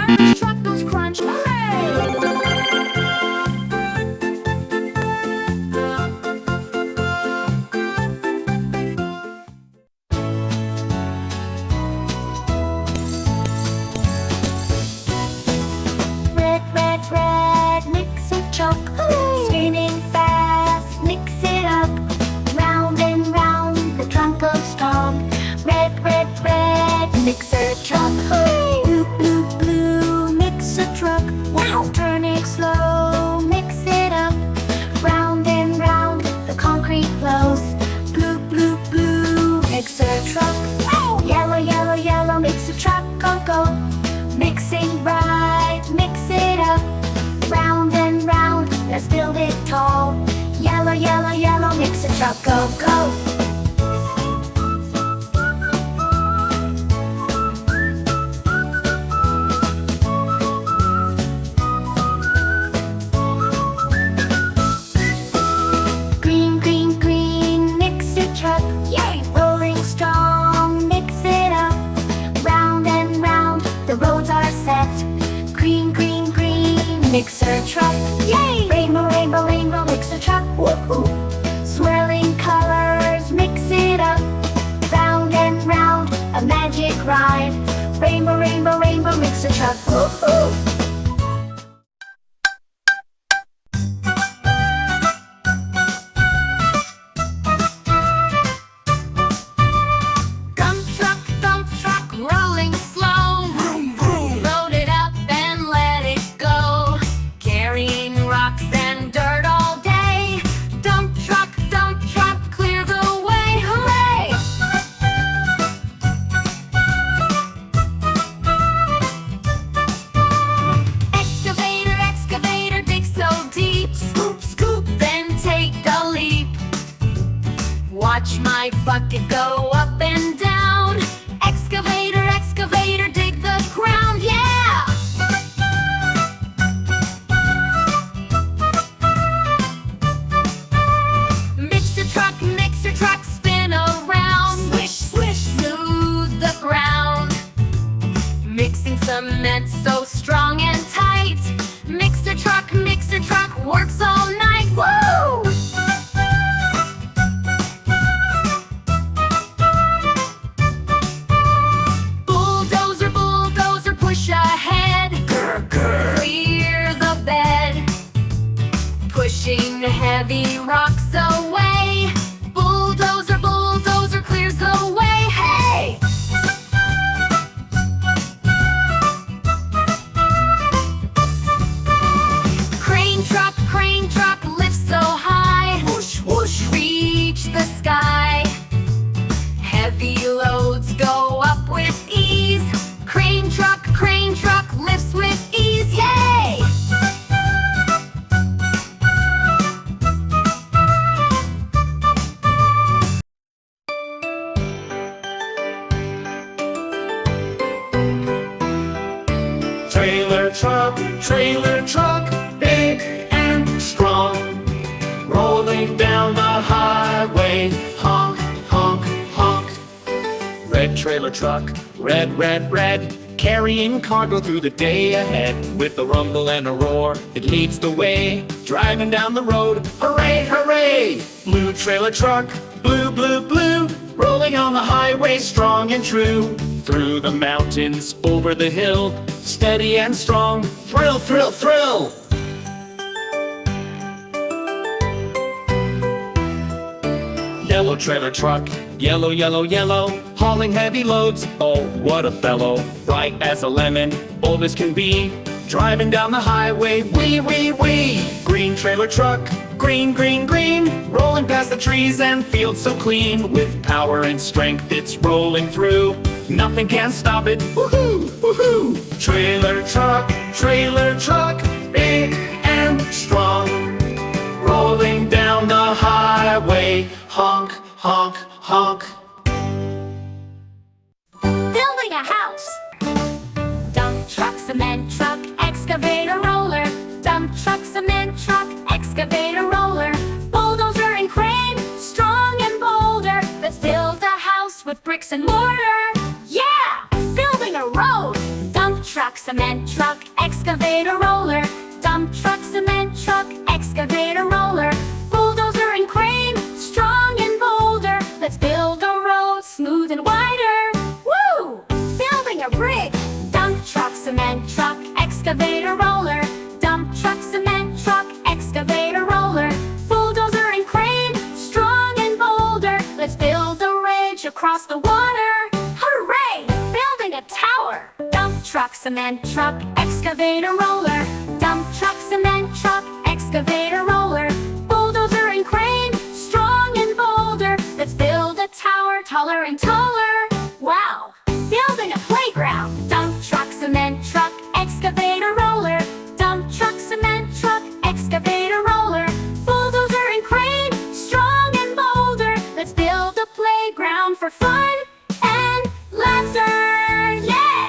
crunch, truck goes crunch, hooray! Red, red, red, mix a truck. Spinning fast, mix it up. Round and round, the trunk goes Tom. Red, red, red, mixer truck. Blue, blue, blue, mix a truck. Wow. Turning slow, mix it up. Round and round, the concrete flows. Blue, blue, blue, mixer truck. Wow. Yellow, yellow, yellow, mixer truck, go, go. Mixing right, mix it up. Round and round, let's build it tall. Yellow, yellow, yellow, mix a truck, go, go. Green, green, green, mix a truck. Yay! Rolling strong, mix it up. Round and round, the roads are set. Green, green, green, mixer truck. Yay! Rainbow, rainbow, rainbow, mixer truck. Woohoo! Swirling colors, mix it up. Round and round, a magic ride. Rainbow, rainbow, rainbow, mixer truck. Woohoo! Dump truck, rolling slow. Load it up and let it go. Carrying rocks and dirt all day. Dump truck, clear the way, hooray! Excavator, excavator, dig so deep. Scoop, scoop, then take a leap. Watch my bucket go up and down. Excavator, excavator, dig the ground, yeah! Mixer truck, spin around. Swish, swish, smooth the ground. Mixing cement so strong and tight. Mixer truck, works all night, woo! Bulldozer, bulldozer, push ahead. Grr, grr. Clear the bed. Pushing heavy rocks away. Bulldozer, bulldozer, clears the way, hey! Crane truck, lifts so high. Whoosh, whoosh, reach the sky. Heavy loads go up with ease. Crane truck, lifts with ease, yay! Trailer truck, big and strong, rolling down the highway, honk, honk, honk. Red trailer truck, red, red, red, carrying cargo through the day ahead. With a rumble and a roar, it leads the way, driving down the road, hooray, hooray! Blue trailer truck, blue, blue, blue, rolling on the highway, strong and true. Through the mountains, over the hill, steady and strong, thrill, thrill, thrill! Yellow trailer truck, yellow, yellow, yellow, hauling heavy loads, oh, what a fellow. Bright as a lemon, bold as can be, driving down the highway, wee, wee, wee. Green trailer truck, green, green, green, rolling past the trees and fields so clean. With power and strength, it's rolling through, nothing can stop it, woohoo, woohoo. Trailer truck, big and strong, rolling down the highway, honk, honk, honk. Building a house. Dump truck, cement truck, excavator, roller. Dump truck, cement truck, excavator, roller. Bulldozer and crane, strong and bolder. Let's build a house with bricks and mortar. Yeah! Building a road. Dump trucks, cement truck, excavator, roller. Dump truck, cement truck, excavator, roller. Bulldozer and crane, strong and boulder. Let's build a road smooth and wider. Woo! Building a bridge. Dump truck, cement truck, excavator, roller. Dump truck, cement truck, excavator, roller. Bulldozer and crane, strong and boulder. Let's build a ridge across the water. Hooray! Building a tower. Dump truck, cement truck, excavator, roller. Dump truck, cement truck, excavator, roller. Bulldozer and crane, strong and boulder. Let's build a tower taller and taller. Wow! Building a playground. Dump truck, cement truck, excavator, roller. Dump truck, cement truck, excavator, roller. Bulldozer and crane, strong and boulder. Let's build a playground for fun and laughter. Yeah!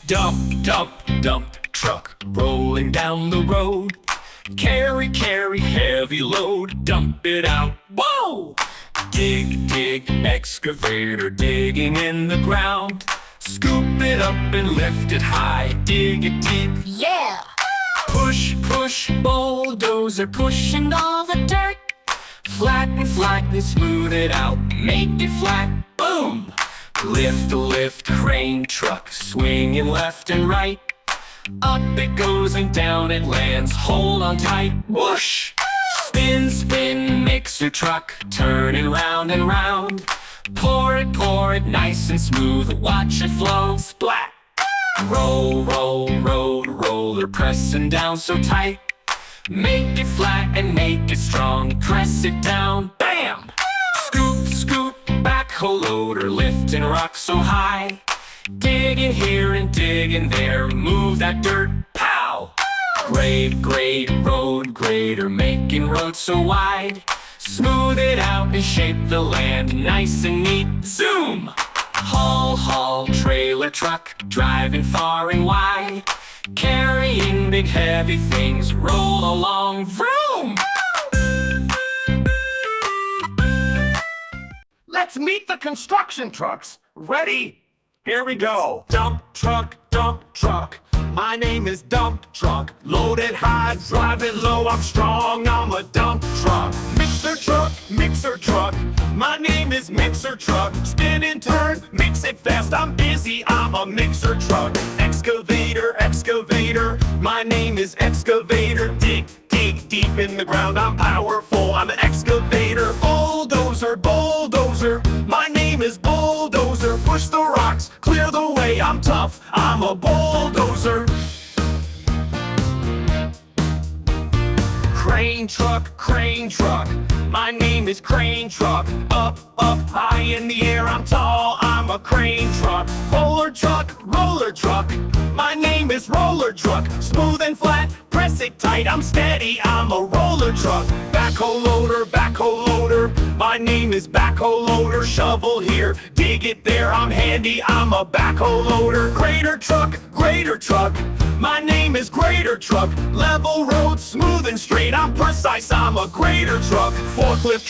Dump, dump, dump truck rolling down the road. Carry, carry, heavy load, dump it out. Whoa! Dig, dig, excavator digging in the ground. Scoop it up and lift it high, dig it deep. Yeah! Push, push, bulldozer pushing all the dirt. Flatten, flatten, smooth it out, make it flat. Boom! Lift, lift, crane truck swinging left and right. Up it goes and down it lands, hold on tight. Whoosh! Spin, spin, mixer truck turning round and round. Pour it nice and smooth, watch it flow. Splat! Roll, roll, road roller pressing down so tight. Make it flat and make it strong, press it down. Bam! Scoop, scoop, backhoe loader lifting rock so high. Digging here and digging there, move that dirt, pow! Grade, grade, road grader, making roads so wide. Smooth it out and shape the land nice and neat. Zoom! Haul, haul, trailer truck, driving far and wide. Carrying big heavy things, roll along, vroom! Let's meet the construction trucks. Ready? Here we go. Dump truck, my name is Dump Truck. Loaded high, driving low, I'm strong, I'm a dump truck. Mixer truck, my name is Mixer Truck. Spin and turn, mix it fast, I'm busy, I'm a mixer truck. Excavator, my name is Excavator. Dig deep in the ground, I'm powerful, I'm an excavator. Bulldozer, my name is Bulldozer. Push the rocks, clear the way, I'm tough, I'm a bulldozer. Crane truck, my name is Crane Truck. Up, high in the air, I'm tall, I'm a crane truck. Roller truck, my name is Roller Truck. Smooth and flat, press it tight, I'm steady, I'm a roller truck. Backhoe loader, my name is Backhoe Loader. Shovel here, dig it there, I'm handy, I'm a backhoe loader. Grader truck, my name is Grader Truck. Level road, smooth and straight, I'm precise, I'm a grader truck. Forklift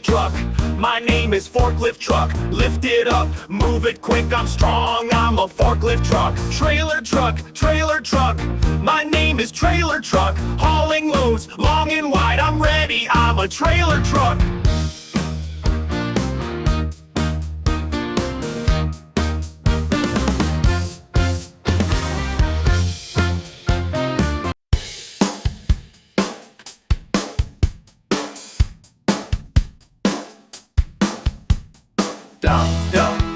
truck, my name is Forklift Truck. Lift it up, move it quick, I'm strong, I'm a forklift truck. Trailer truck, my name is Trailer Truck. Hauling loads, long and wide, I'm ready, I'm a trailer truck.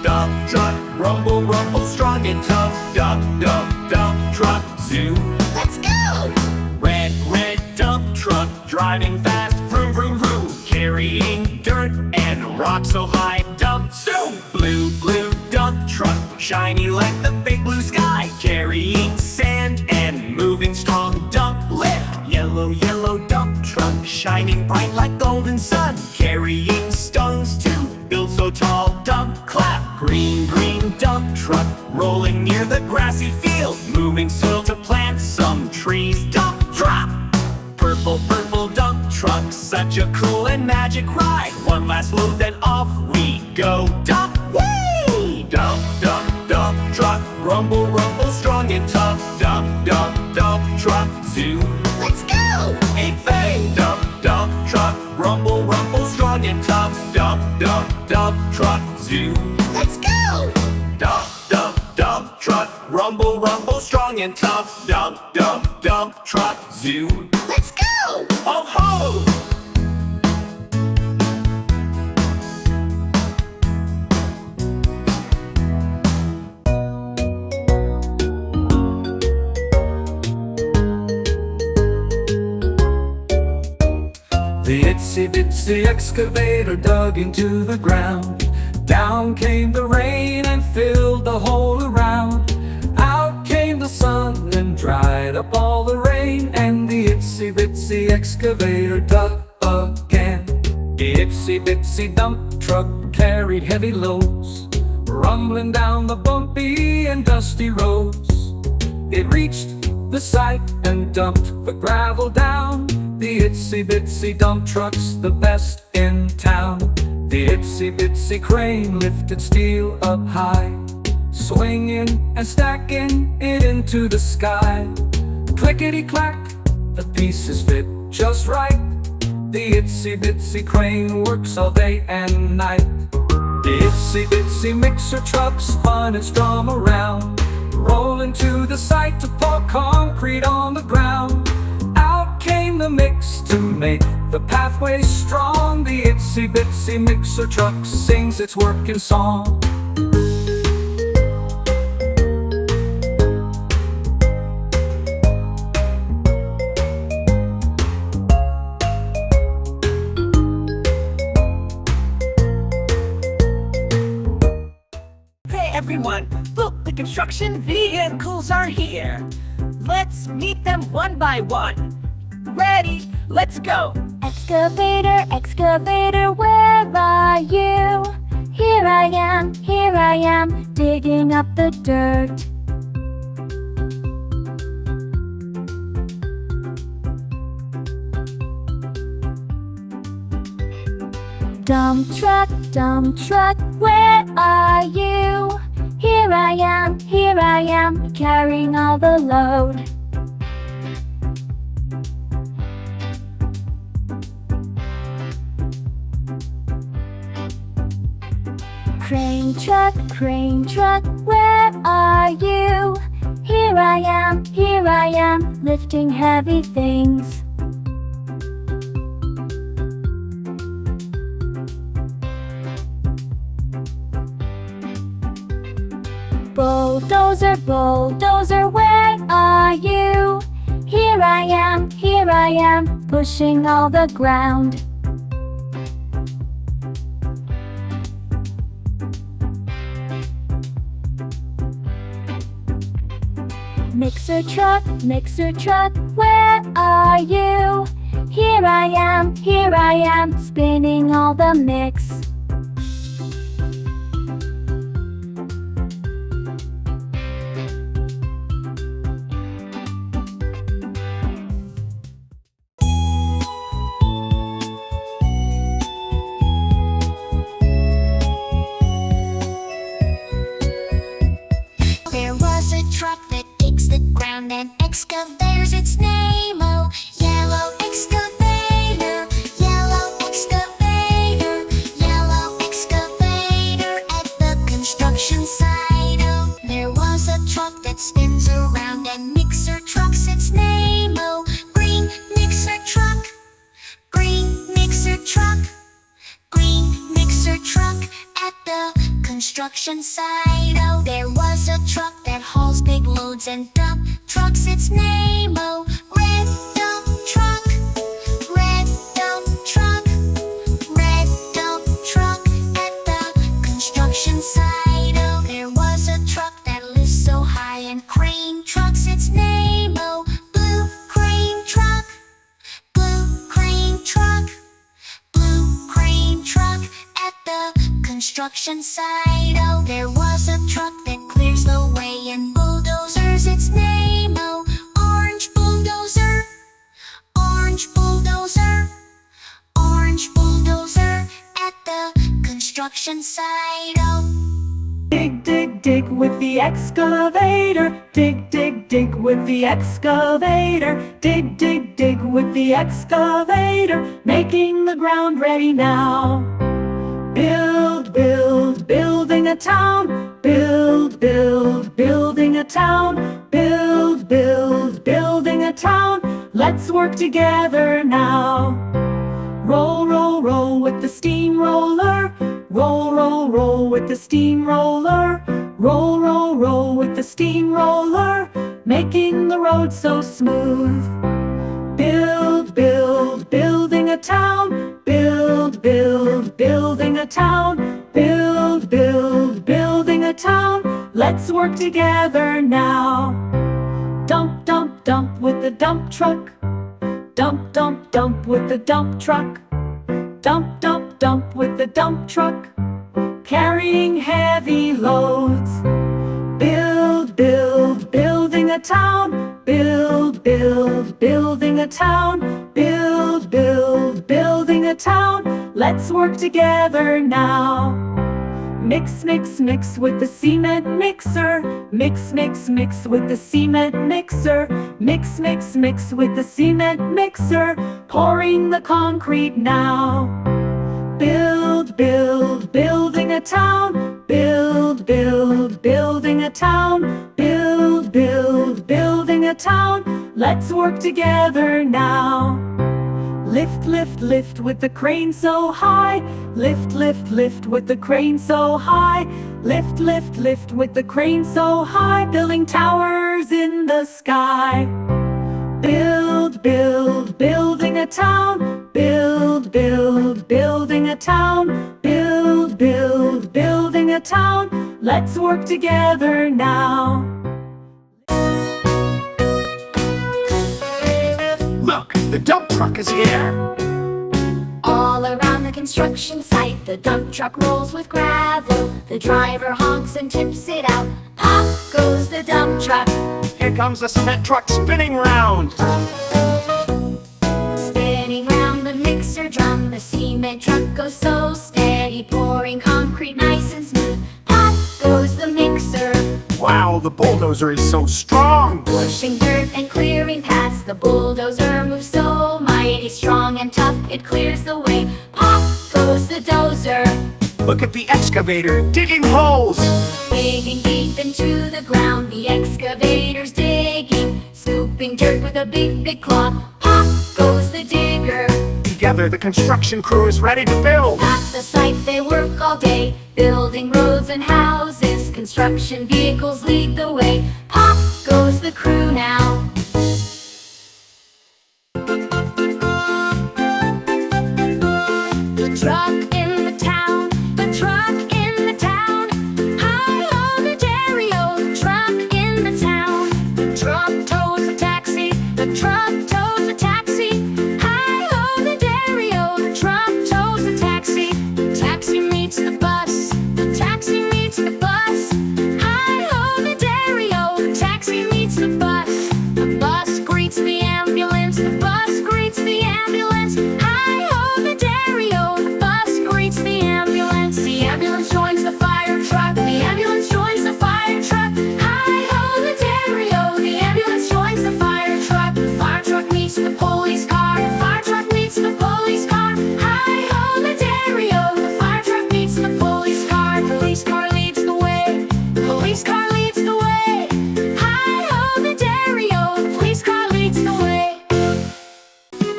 Dump truck, rumble, strong and tough. Dump truck, zoo. Let's go! Red dump truck, driving fast, vroom, carrying dirt and rock so high. Dump, zoom. Blue dump truck, shiny like the big blue sky, carrying sand and moving strong. Dump lift, yellow dump truck, shining bright like golden sun, carrying stones too, built so tall. Dump clap, green dump truck, rolling near the grassy field, moving soil to plant some trees. Dump drop, purple dump truck, such a cool and magic ride. One last load, then off we go. Dump, whee! Dump truck, rumble, strong and tough. Dump, dump, dump truck, zoo. Let's go! Ho, ho! The itsy bitsy excavator dug into the ground. Down came the rain and filled the hole around. Out came the sun and dried up all the rain. And the itsy bitsy excavator dug again. The itsy bitsy dump truck carried heavy loads, rumbling down the bumpy and dusty roads. It reached the site and dumped the gravel down. The itsy bitsy dump truck's the best in town. The itsy bitsy crane lifted steel up high, swinging and stacking it into the sky. Clickety-clack, the pieces fit just right. The itsy bitsy crane works all day and night. The itsy bitsy mixer truck spun its drum around, rolling to the site to pour concrete on the ground. Out came the mix to make the pathway strong. The itsy bitsy mixer truck sings its working song. Hey everyone, look, the construction vehicles are here. Let's meet them one by one. Ready? Let's go! Excavator, excavator, where are you? Here I am, digging up the dirt. Dump truck, where are you? Here I am, carrying all the load. Crane truck, where are you? Here I am, lifting heavy things. Bulldozer, where are you? Here I am, pushing all the ground. Mixer truck, where are you? Here I am, spinning all the mix. There was a truck that digs the ground and excavators, its name, oh, yellow excavator, yellow excavator, yellow excavator at the construction site, oh. There was a truck that spins around and mixer trucks, its name, oh, green mixer truck, green mixer truck, green mixer truck at the construction site, oh. There was a truck that hauls big loads and dump trucks, its name, oh, red dump truck, red dump truck, red dump truck at the construction site, oh. There was a truck that lifts so high and crane trucks, its name, oh, blue crane truck, blue crane truck, blue crane truck at the construction site, oh. There was a truck that clears the way and bulldozers, its name, oh, orange bulldozer, orange bulldozer, orange bulldozer at the construction site, oh. Dig with the excavator. Dig with the excavator. Dig with the excavator, making the ground ready now. Building a town. Building a town. Build let's work together now. Roll, roll, roll with the steamroller. Roll, roll, roll with the steamroller. Roll, roll, roll with the steamroller, making the road so smooth. Build, build, building a town. Build, build, building a town. Build, build, building a town. Let's work together now. Dump, dump, dump with the dump truck. Dump, dump, dump with the dump truck. Dump, dump, dump with the dump truck, carrying heavy loads. Build, build, building a town. Build, build, building a town. Build, build, building a town. Let's work together now. Mix, mix, mix with the cement mixer. Mix, mix, mix with the cement mixer. Mix, mix, mix with the cement mixer, pouring the concrete now. Build, build, building a town. Build, build, building a town. Build, build, building a town. Let's work together now. Lift, lift, lift with the crane so high. Lift, lift, lift with the crane so high. Lift, lift, lift with the crane so high, building towers in the sky. Build, build, building a town. Build, build, building a town. Build, build, building a town. Let's work together now. Look, the dump truck is here. All around the construction site, the dump truck rolls with gravel. The driver honks and tips it out. Pop goes the dump truck. Here comes the cement truck spinning round. Spinning round the mixer drum, the cement truck goes so steady, pouring concrete nice and smooth. Pop goes the mixer. Wow, the bulldozer is so strong. Pushing dirt and clearing paths, the bulldozer moves so mighty, strong and tough, it clears the way. Pop goes the dozer. Look at the excavator digging holes. Digging deep into the ground, the excavator's digging, scooping dirt with a big, big claw. Pop goes the digger. Together the construction crew is ready to build. At the site they work all day, building roads and houses. Construction vehicles lead the way. Pop goes the crew now. The truck in the town, the truck in the town. Hi-ho, the derry-o, the truck in the town. The truck tows the taxi, the truck tows the taxi. Hi-ho, the derry-o, the truck tows the taxi. The taxi meets the bus, the taxi meets the bus. Hi-ho, the derry-o, the taxi meets the bus. The bus greets the ambulance, the bus greets the ambulance. Hi-ho, the derry-o, the bus greets the ambulance. The ambulance joins the fire truck, the ambulance joins the fire truck. Hi-ho, the derry-o, the ambulance joins the fire truck. The fire truck meets the police car, the fire truck meets the police car. Hi-ho, the derry-o, the fire truck meets the police car. Police car leads the way, police car leads the way. Hi-ho, the derry-o, the police car leads the way.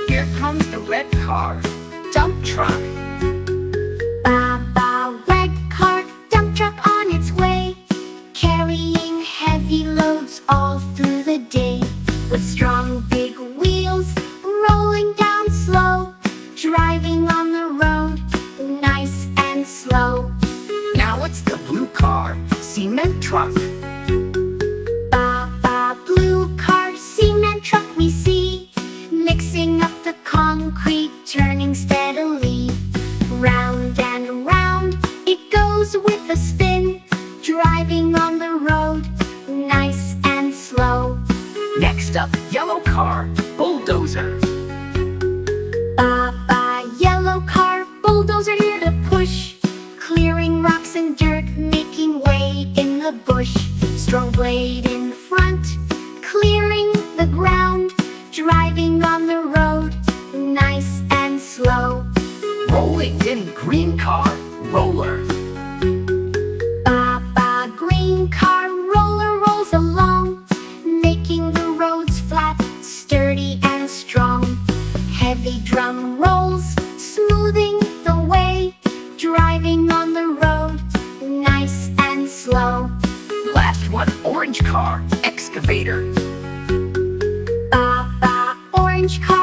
Here comes the red car, dump truck. Ba ba, red car, dump truck on its way, carrying heavy loads all through the day. With strong big wheels, rolling down slow, driving on the road, nice and slow. Now it's the blue car, cement truck. Ba ba, blue car, cement truck we see, mixing up the concrete, turning steadily. Round and round it goes with a spin, driving on the road, nice and slow. Next up, yellow car, bulldozer. Ba ba, yellow car, bulldozer here to push, clearing rocks and dirt, making way in the bush. Strong blade in front, clearing the ground, driving on the road, nice and slow. Rolling in green car, roller. Ba ba, green car, roller rolls along, making the roads flat, sturdy and strong. heavy drum rolls, smoothing the way, driving on the road, nice and slow. Last one, orange car, excavator. Ba ba, orange car.